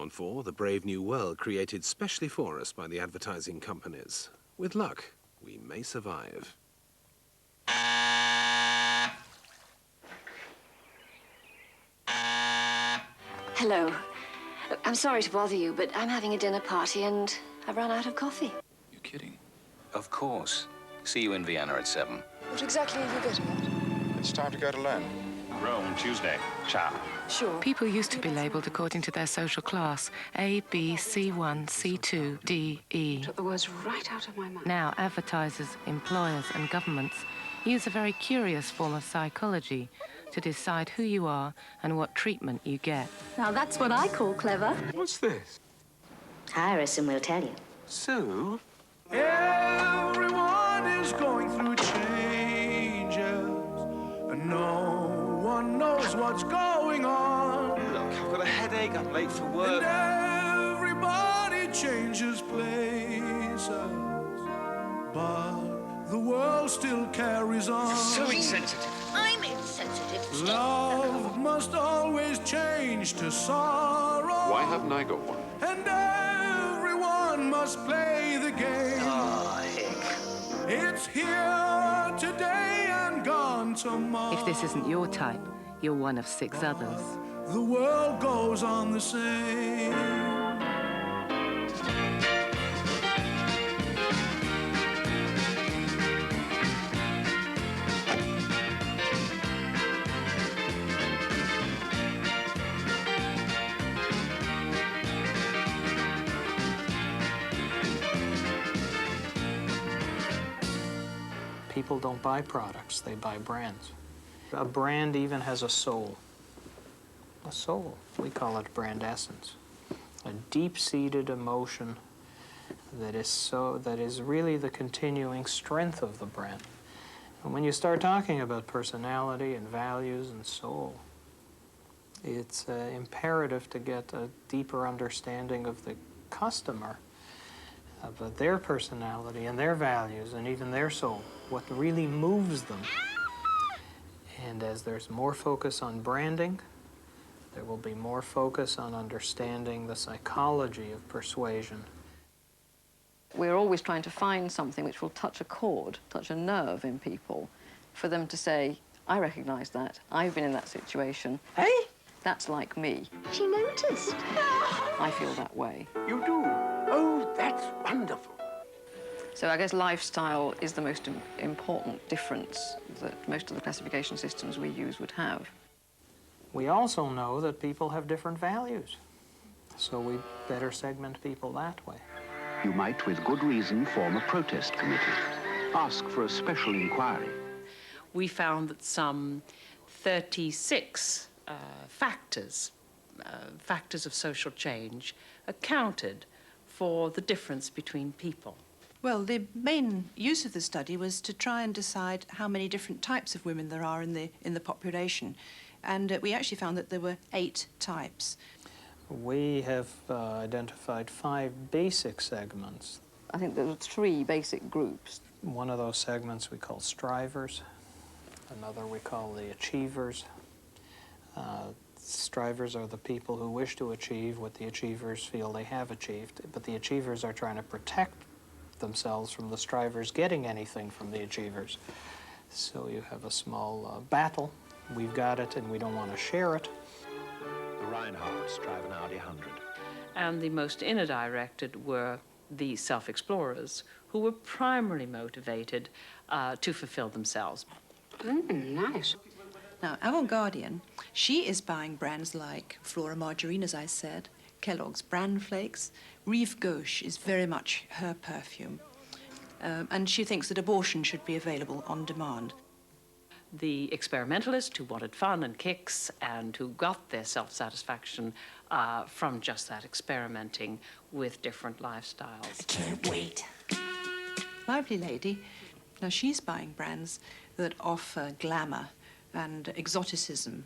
on for the brave new world created specially for us by the advertising companies. With luck, we may survive. Hello. Look, I'm sorry to bother you, but I'm having a dinner party and I've run out of coffee. You're kidding. Of course. See you in Vienna at 7. What exactly are you getting at? It's time to go to London. Rome, Tuesday. Ciao. Sure. People used to be labelled according to their social class, A, B, C1, C2, D, E. Took the words right out of my mouth. Now advertisers, employers and governments use a very curious form of psychology to decide who you are and what treatment you get. Now that's what I call clever. What's this? Hire us and we'll tell you. Sue? Everyone is going through changes, and no one knows what's going on. Look, I've got a headache, I'm late for work. And everybody changes places, but the world still carries on. So insensitive. I'm insensitive. Love must always change to sorrow. Why haven't I got one? And everyone must play the game. Oh, heck. It's here today and gone tomorrow. If this isn't your type, you're one of 6 others. The world goes on the same. People don't buy products, they buy brands. A brand even has a soul. A soul. We call it brand essence. A deep-seated emotion that is really the continuing strength of the brand. And when you start talking about personality and values and soul, it's imperative to get a deeper understanding of the customer, of their personality and their values and even their soul, what really moves them. And as there's more focus on branding, there will be more focus on understanding the psychology of persuasion. We're always trying to find something which will touch a chord, touch a nerve in people, for them to say, I recognize that, I've been in that situation. Hey? That's like me. She noticed. I feel that way. You do? Oh, that's wonderful. So I guess lifestyle is the most important difference that most of the classification systems we use would have. We also know that people have different values, so we better segment people that way. You might, with good reason, form a protest committee. Ask for a special inquiry. We found that some 36 factors of social change accounted for the difference between people. Well, the main use of the study was to try and decide how many different types of women there are in the population. And we actually found that there were 8 types. We have identified 5 basic segments. I think there are 3 basic groups. One of those segments we call strivers. Another we call the achievers. Strivers are the people who wish to achieve what the achievers feel they have achieved, but the achievers are trying to protect themselves from the strivers getting anything from the achievers. So you have a small battle. We've got it and we don't want to share it. The Reinhardts drive an Audi 100. And the most inner-directed were the self-explorers, who were primarily motivated to fulfill themselves. Nice. Now, Avant-Gardian, she is buying brands like Flora Margarine, as I said, Kellogg's Bran Flakes. Rive Gauche is very much her perfume. And she thinks that abortion should be available on demand. The experimentalists who wanted fun and kicks and who got their self-satisfaction from just that experimenting with different lifestyles. I can't wait. Lively Lady, now she's buying brands that offer glamour and exoticism.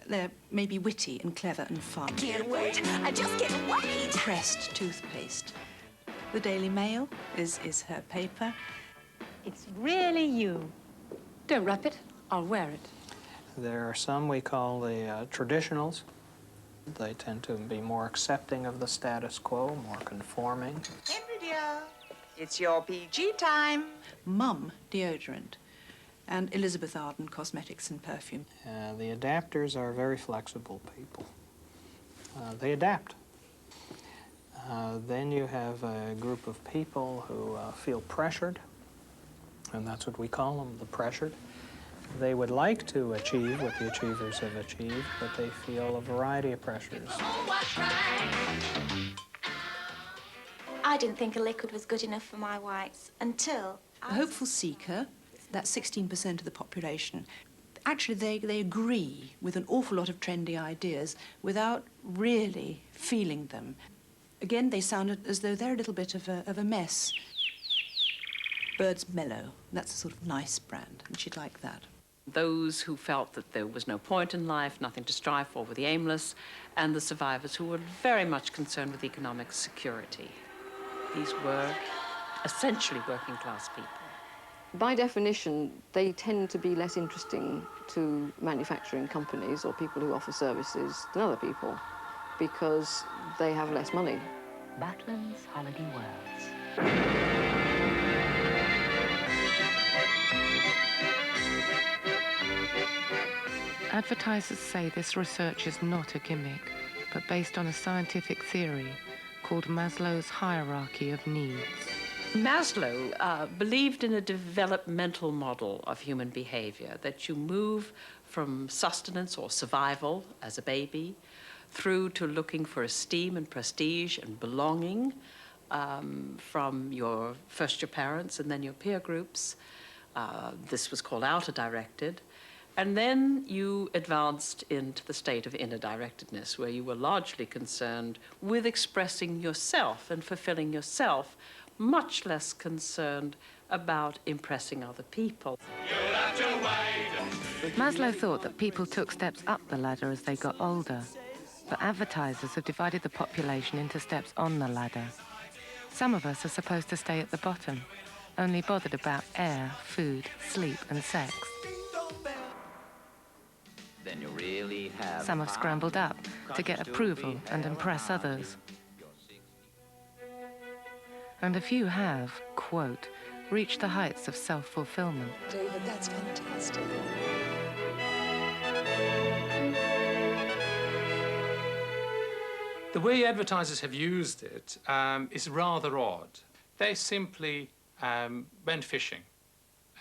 They're maybe witty and clever and fun. Can't wait. I just can't wait. Crest toothpaste. The Daily Mail is her paper. It's really you. Don't wrap it. I'll wear it. There are some we call the traditionals. They tend to be more accepting of the status quo, more conforming. Henry dear, it's your PG time. Mum deodorant, and Elizabeth Arden cosmetics and perfume. The adapters are very flexible people. They adapt. Then you have a group of people who feel pressured, and that's what we call them, the pressured. They would like to achieve what the achievers have achieved, but they feel a variety of pressures. I didn't think a liquid was good enough for my whites until A hopeful seeker, that's 16% of the population. Actually, they agree with an awful lot of trendy ideas without really feeling them. Again, they sound as though they're a little bit of a mess. Bird's Mellow, that's a sort of nice brand, and she'd like that. Those who felt that there was no point in life, nothing to strive for, were the aimless, and the survivors who were very much concerned with economic security. These were essentially working-class people. By definition, they tend to be less interesting to manufacturing companies or people who offer services than other people because they have less money. Batman's Holiday Worlds. Advertisers say this research is not a gimmick, but based on a scientific theory called Maslow's hierarchy of needs. Maslow believed in a developmental model of human behavior, that you move from sustenance or survival as a baby through to looking for esteem and prestige and belonging from your parents and then your peer groups. This was called outer-directed. And then you advanced into the state of inner-directedness, where you were largely concerned with expressing yourself and fulfilling yourself, much less concerned about impressing other people. Maslow thought that people took steps up the ladder as they got older, but advertisers have divided the population into steps on the ladder. Some of us are supposed to stay at the bottom, only bothered about air, food, sleep, and sex. Then you really have Some have scrambled up to get approval and impress others. And a few have, quote, reached the heights of self-fulfillment. David, that's fantastic. The way advertisers have used it is rather odd. They simply went fishing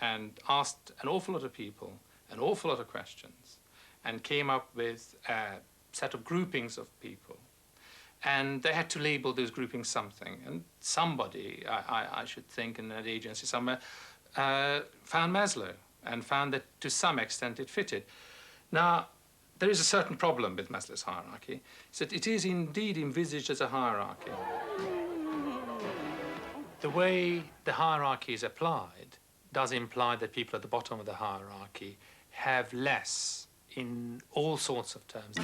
and asked an awful lot of people an awful lot of questions and came up with a set of groupings of people. And they had to label those groupings something. And somebody, I should think, in an agency somewhere, found Maslow and found that to some extent it fitted. Now, there is a certain problem with Maslow's hierarchy, is that it is indeed envisaged as a hierarchy. The way the hierarchy is applied does imply that people at the bottom of the hierarchy have less in all sorts of terms.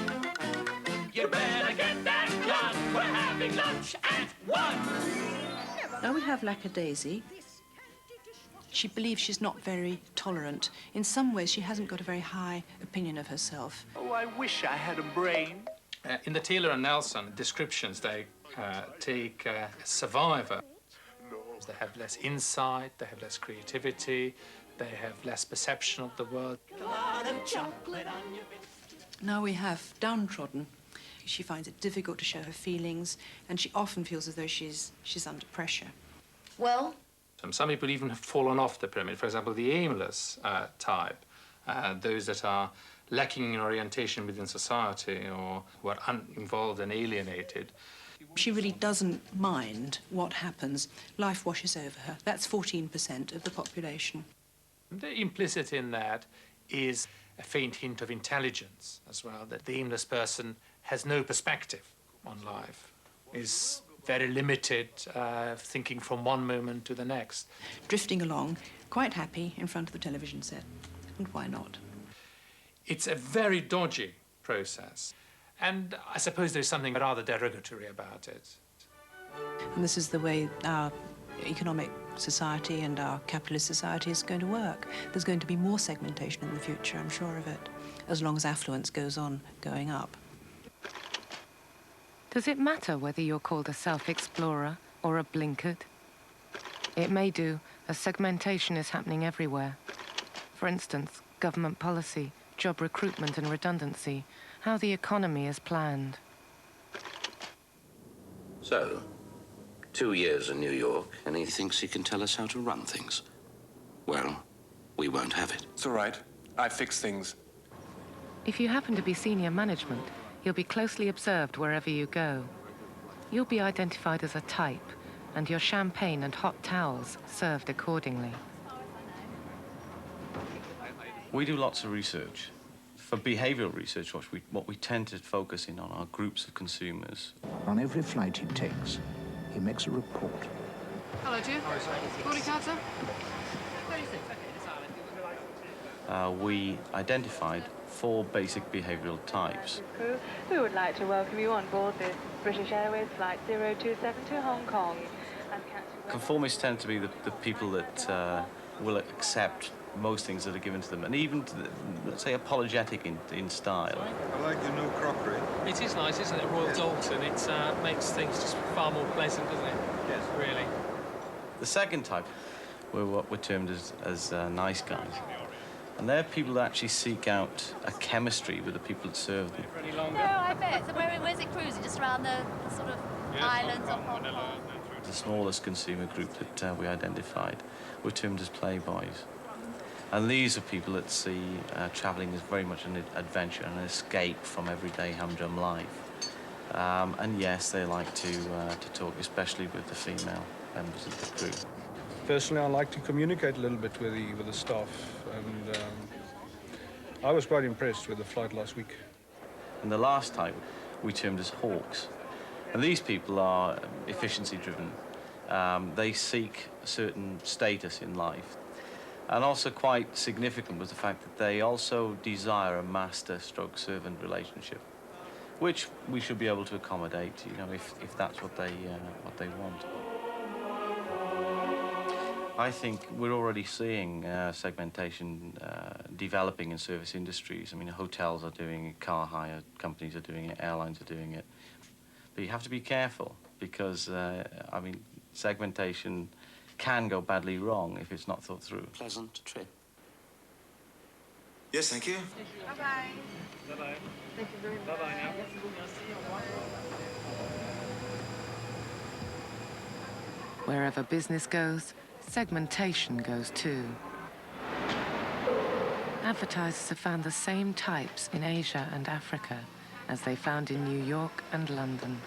You better get that done. We're having lunch at 1. Now we have Lackadaisy. She believes she's not very tolerant. In some ways, she hasn't got a very high opinion of herself. Oh, I wish I had a brain. In the Taylor and Nelson descriptions, they take a survivor. They have less insight, they have less creativity, they have less perception of the world. A lot of chocolate on your... Now we have Downtrodden. She finds it difficult to show her feelings, and she often feels as though she's under pressure. Well? Some people even have fallen off the pyramid. For example, the aimless type, those that are lacking in orientation within society or who are uninvolved and alienated. She really doesn't mind what happens. Life washes over her. That's 14% of the population. The implicit in that is a faint hint of intelligence as well, that the aimless person has no perspective on life, is very limited, thinking from one moment to the next. Drifting along, quite happy in front of the television set. And why not? It's a very dodgy process. And I suppose there's something rather derogatory about it. And this is the way our economic society and our capitalist society is going to work. There's going to be more segmentation in the future, I'm sure of it, as long as affluence goes on going up. Does it matter whether you're called a self-explorer or a blinkered? It may do, as segmentation is happening everywhere. For instance, government policy, job recruitment and redundancy, how the economy is planned. So, 2 years in New York, and he thinks he can tell us how to run things. Well, we won't have it. It's all right. I fix things. If you happen to be senior management, you'll be closely observed wherever you go. You'll be identified as a type, and your champagne and hot towels served accordingly. We do lots of research. For behavioral research, what we tend to focus in on are groups of consumers. On every flight he takes, he makes a report. Hello, dear. Boarding card, sir? We identified 4 basic behavioral types. We would like to welcome you on board this British Airways Flight 027 to Hong Kong. Conformists tend to be the people that will accept most things that are given to them, and even, let's say, apologetic in style. I like the new crockery. It is nice, isn't it? Royal Dalton. It makes things just far more pleasant, doesn't it? Yes. Really. The second type were what were termed as nice guys. And they're people that actually seek out a chemistry with the people that serve them. No, I bet. So where's it cruising? Just around the sort of islands of Hong Kong? The smallest consumer group that we identified were termed as playboys. And these are people that see travelling as very much an adventure, an escape from everyday humdrum life. And yes, they like to talk, especially with the female members of the crew. Personally, I like to communicate a little bit with the staff, and I was quite impressed with the flight last week. And the last type we termed as hawks. And these people are efficiency-driven. They seek a certain status in life. And also quite significant was the fact that they also desire a master-stroke-servant relationship, which we should be able to accommodate, you know, if that's what they want. I think we're already seeing segmentation developing in service industries. I mean, hotels are doing it, car hire companies are doing it, airlines are doing it. But you have to be careful because, I mean, segmentation can go badly wrong if it's not thought through. Pleasant trip. Yes, thank you. Bye-bye. Bye-bye. Thank you very much. Bye-bye now. Wherever business goes, segmentation goes too. Advertisers have found the same types in Asia and Africa as they found in New York and London.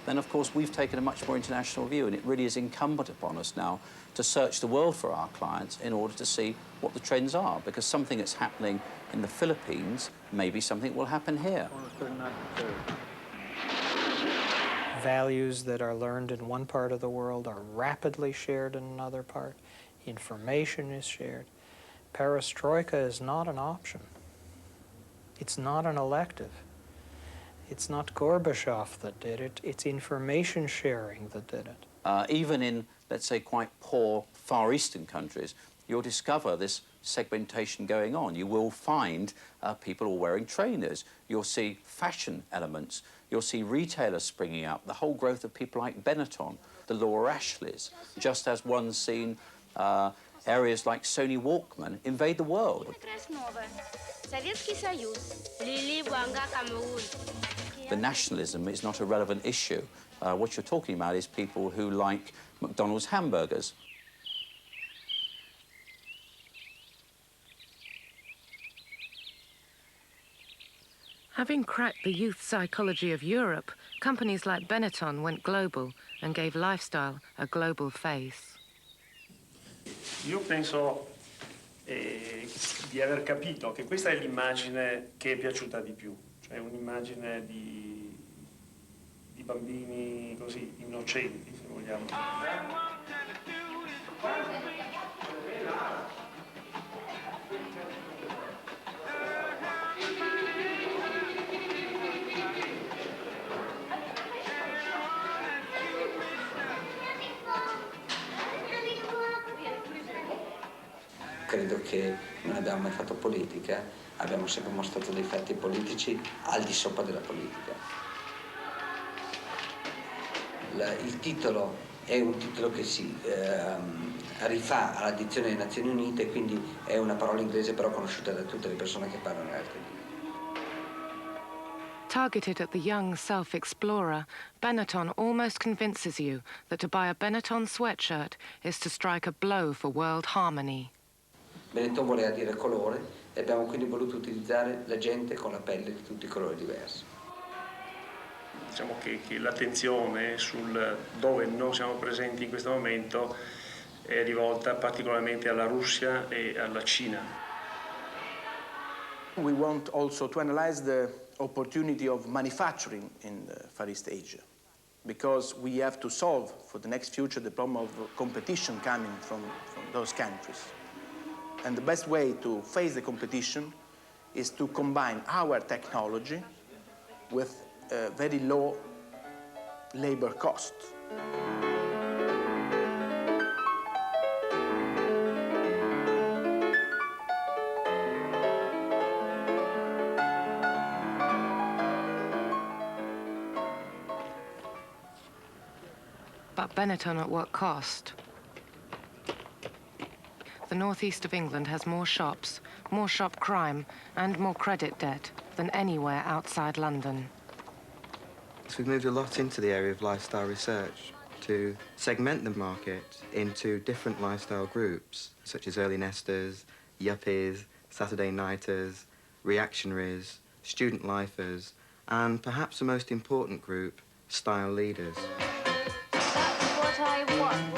Then, of course, we've taken a much more international view, and it really is incumbent upon us now to search the world for our clients in order to see what the trends are, because something that's happening in the Philippines may be something that will happen here. Values that are learned in one part of the world are rapidly shared in another part. Information is shared. Perestroika is not an option. It's not an elective. It's not Gorbachev that did it. It's information sharing that did it. Even in, let's say, quite poor Far Eastern countries, you'll discover this segmentation going on. You will find people all wearing trainers. You'll see fashion elements. You'll see retailers springing up, the whole growth of people like Benetton, the Laura Ashleys, just as one's seen areas like Sony Walkman invade the world. The nationalism is not a relevant issue. What you're talking about is people who like McDonald's hamburgers. Having cracked the youth psychology of Europe, companies like Benetton went global and gave lifestyle a global face. Io penso di aver capito che questa è l'immagine che è piaciuta di più, cioè un'immagine di bambini così innocenti, se vogliamo. Credo che non abbiamo mai fatto politica, abbiamo sempre mostrato dei fatti politici al di sopra della politica. Il titolo è un titolo che si rifà alla dizione delle Nazioni Unite, quindi è una parola inglese però conosciuta da tutte le persone che parlano altre lingue. Targeted at the young self-explorer, Benetton almost convinces you that to buy a Benetton sweatshirt is to strike a blow for world harmony. Benetton voleva dire colore e abbiamo quindi voluto utilizzare la gente con la pelle di tutti i colori diversi. Diciamo che l'attenzione sul dove non siamo presenti in questo momento è rivolta particolarmente alla Russia e alla Cina. We want also to analyze the opportunity of manufacturing in Far East Asia, because we have to solve for the next future the problem of competition coming from those countries. And the best way to face the competition is to combine our technology with very low labor cost. But Benetton at what cost? The northeast of England has more shops, more shop crime, and more credit debt than anywhere outside London. So we've moved a lot into the area of lifestyle research to segment the market into different lifestyle groups, such as early nesters, yuppies, Saturday nighters, reactionaries, student lifers, and perhaps the most important group, style leaders. What I want.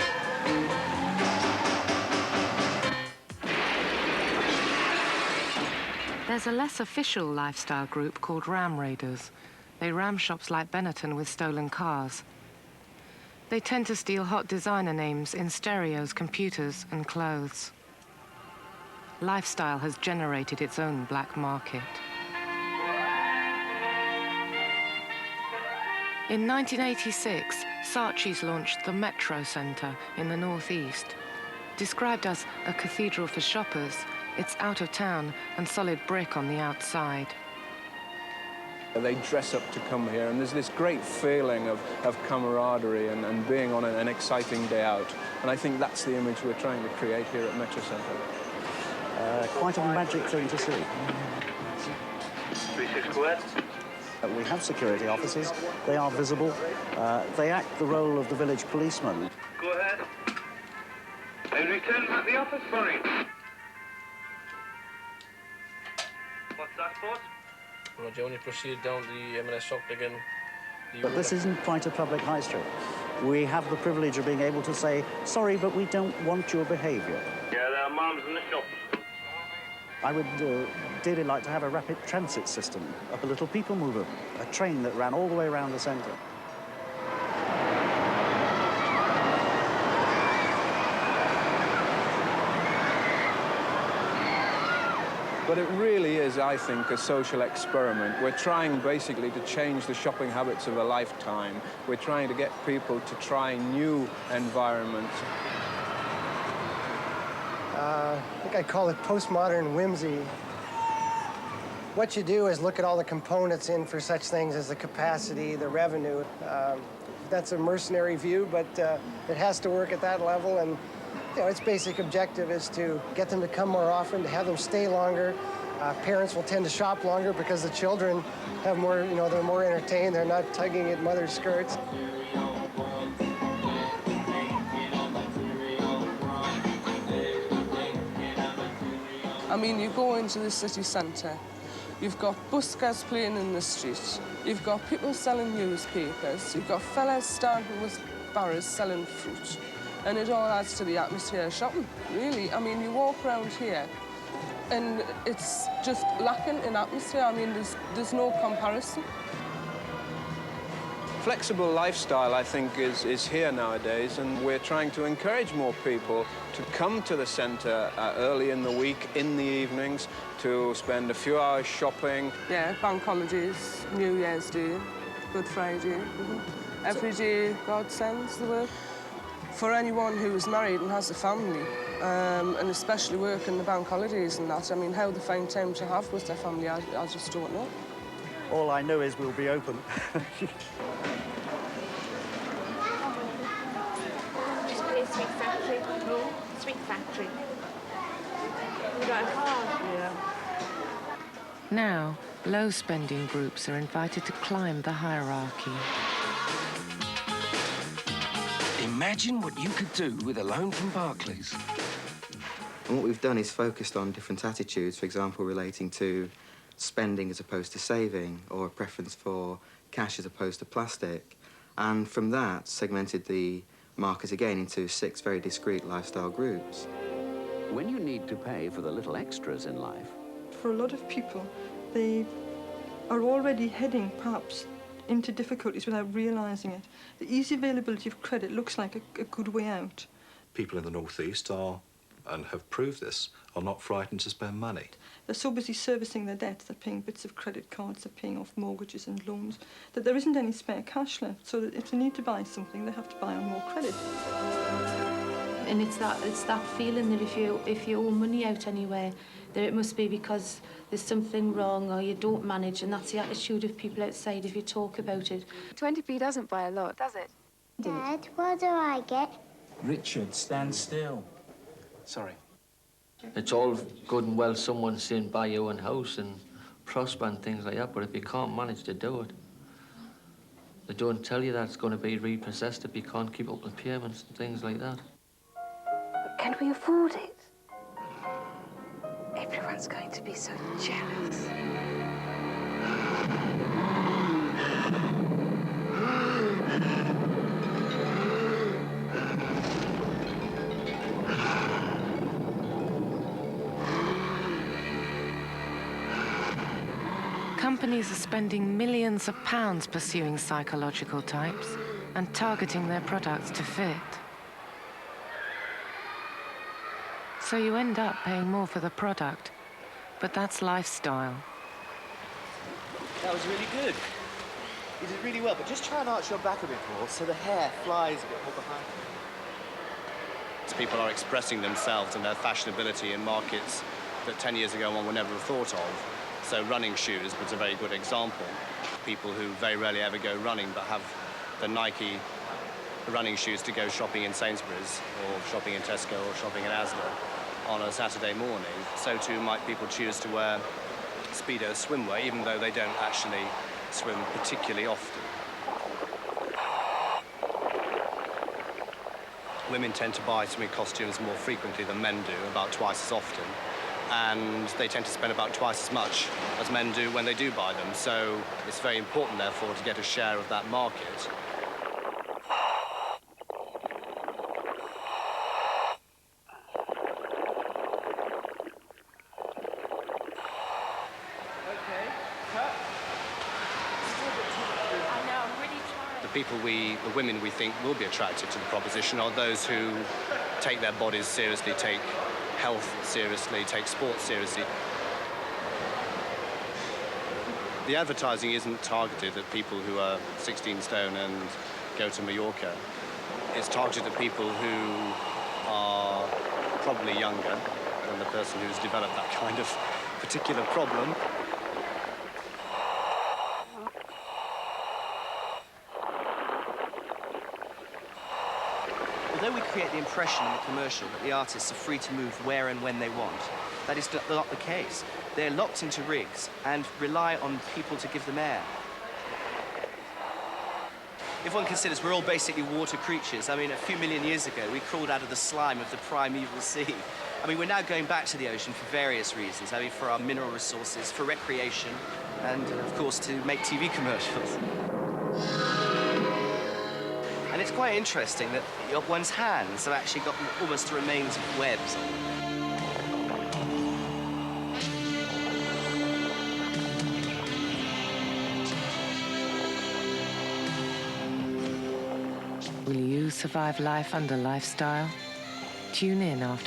There's a less official lifestyle group called Ram Raiders. They ram shops like Benetton with stolen cars. They tend to steal hot designer names in stereos, computers, and clothes. Lifestyle has generated its own black market. In 1986, Saatchi's launched the Metro Centre in the northeast. Described as a cathedral for shoppers, it's out of town and solid brick on the outside. They dress up to come here, and there's this great feeling of camaraderie and being on an exciting day out. And I think that's the image we're trying to create here at Metro Centre. Quite a magic thing to see. 36 Quest. We have security officers. They are visible. They act the role of the village policeman. Go ahead. And return at the office, sorry. What's that for? Roger, when you proceed down the M&S Octagon... But this isn't quite a public high street. We have the privilege of being able to say, sorry, but we don't want your behaviour. Yeah, there are mums in the shops. I would dearly like to have a rapid transit system, a little people mover, a train that ran all the way around the centre. But it really is, I think, a social experiment. We're trying basically to change the shopping habits of a lifetime. We're trying to get people to try new environments. I think I call it postmodern whimsy. What you do is look at all the components in for such things as the capacity, the revenue. That's a mercenary view, but it has to work at that level. And you know, its basic objective is to get them to come more often, to have them stay longer. Parents will tend to shop longer because the children have more, you know, they're more entertained. They're not tugging at mother's skirts. I mean, you go into the city centre, you've got buskers playing in the street, you've got people selling newspapers, you've got fellas standing with barrows selling fruit, and it all adds to the atmosphere of shopping, really. I mean, you walk around here, and it's just lacking in atmosphere. I mean, there's no comparison. Flexible lifestyle, I think, is here nowadays, and we're trying to encourage more people to come to the centre early in the week, in the evenings, to spend a few hours shopping. Yeah, bank holidays, New Year's Day, Good Friday. Every day God sends the work. For anyone who is married and has a family, and especially working the bank holidays and that, I mean, how they find time to have with their family, I just don't know. All I know is we'll be open. sweet factory. No, sweet factory. We got a card. Yeah. Now, low-spending groups are invited to climb the hierarchy. Imagine what you could do with a loan from Barclays. And what we've done is focused on different attitudes, for example, relating to spending as opposed to saving, or a preference for cash as opposed to plastic. And from that, segmented the market again into 6 very discrete lifestyle groups. When you need to pay for the little extras in life, for a lot of people, they are already heading, perhaps, into difficulties without realising it. The easy availability of credit looks like a good way out. People in the North East are, and have proved this, are not frightened to spend money. They're so busy servicing their debts, they're paying bits of credit cards, they're paying off mortgages and loans, that there isn't any spare cash left, so that if they need to buy something, they have to buy on more credit. And it's that feeling that if you owe money out anywhere, that it must be because there's something wrong or you don't manage, and that's the attitude of people outside if you talk about it. 20p doesn't buy a lot, does it? Dad, what do I get? Richard, stand still. Sorry. It's all good and well someone saying buy your own house and prosper and things like that, but if you can't manage to do it, they don't tell you that it's going to be repossessed if you can't keep up with payments and things like that. But can we afford it? Everyone's going to be so jealous. Companies are spending millions of pounds pursuing psychological types and targeting their products to fit. So you end up paying more for the product, but that's lifestyle. That was really good. You did really well, but just try and arch your back a bit more so the hair flies a bit more behind you. People are expressing themselves and their fashionability in markets that 10 years ago one would never have thought of. So running shoes was a very good example. People who very rarely ever go running but have the Nike running shoes to go shopping in Sainsbury's or shopping in Tesco or shopping in Asda on a Saturday morning. So too might people choose to wear Speedo swimwear, even though they don't actually swim particularly often. Women tend to buy swimming costumes more frequently than men do, about twice as often. And they tend to spend about twice as much as men do when they do buy them. So it's very important, therefore, to get a share of that market. The women we think will be attracted to the proposition are those who take their bodies seriously, take health seriously, take sports seriously. The advertising isn't targeted at people who are 16 stone and go to Mallorca. It's targeted at people who are probably younger than the person who's developed that kind of particular problem. Although we create the impression in the commercial that the artists are free to move where and when they want, that is not the case. They're locked into rigs and rely on people to give them air. If one considers we're all basically water creatures, I mean, a few million years ago, we crawled out of the slime of the primeval sea. I mean, we're now going back to the ocean for various reasons. I mean, for our mineral resources, for recreation, and, of course, to make TV commercials. And it's quite interesting that one's hands have actually got almost the remains of webs on them. Will you survive life under lifestyle? Tune in after